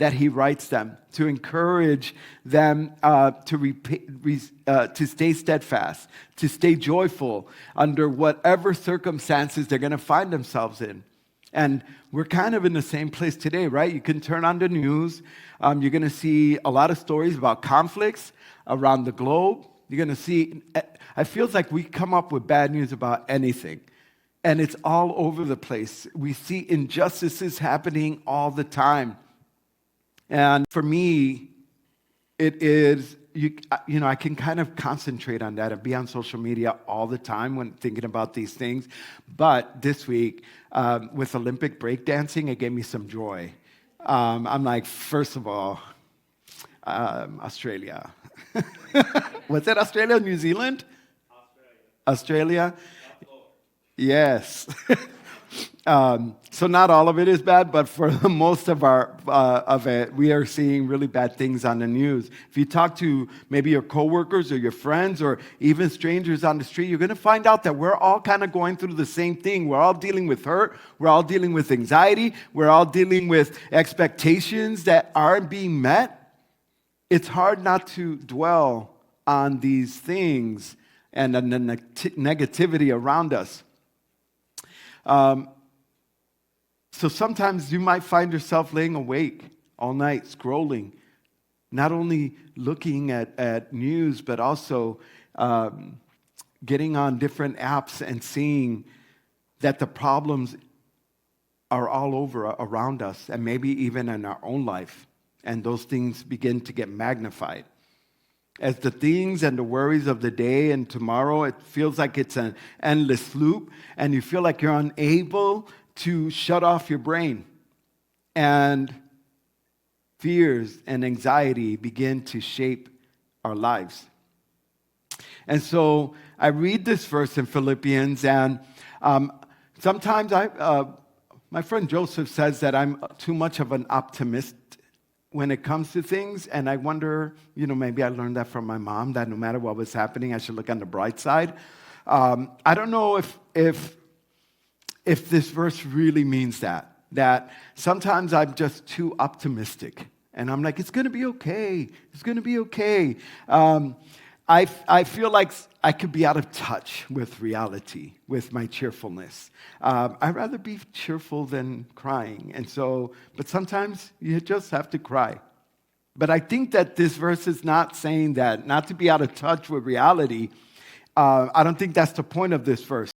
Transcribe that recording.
that he writes them, to encourage them to stay steadfast, to stay joyful under whatever circumstances they're going to find themselves in. And we're kind of in the same place today, right? You can turn on the news. You're going to see a lot of stories about conflicts around the globe. You're going to see, it feels like we come up with bad news about anything. And it's all over the place. We see injustices happening all the time. And for me, it is, I can kind of concentrate on that and be on social media all the time when thinking about these things. But this week, with Olympic breakdancing, it gave me some joy. I'm like, first of all, Australia. Was it Australia or New Zealand? Australia? Yes. So not all of it is bad, but for most of it, we are seeing really bad things on the news. If you talk to maybe your coworkers or your friends or even strangers on the street, you're going to find out that we're all kind of going through the same thing. We're all dealing with hurt. We're all dealing with anxiety. We're all dealing with expectations that aren't being met. It's hard not to dwell on these things and the negativity around us. So sometimes you might find yourself laying awake all night, scrolling, not only looking at news, but also getting on different apps and seeing that the problems are all over around us and maybe even in our own life. And those things begin to get magnified. As the things and the worries of the day and tomorrow, it feels like it's an endless loop, and you feel like you're unable to shut off your brain. And fears and anxiety begin to shape our lives. And so I read this verse in Philippians, and sometimes my friend Joseph says that I'm too much of an optimist when it comes to things, and I wonder, maybe I learned that from my mom, that no matter what was happening, I should look on the bright side. I don't know if this verse really means that sometimes I'm just too optimistic, and I'm like, it's going to be okay. It's going to be okay. I feel like I could be out of touch with reality, with my cheerfulness. I'd rather be cheerful than crying. But sometimes you just have to cry. But I think that this verse is not saying that, not to be out of touch with reality. I don't think that's the point of this verse.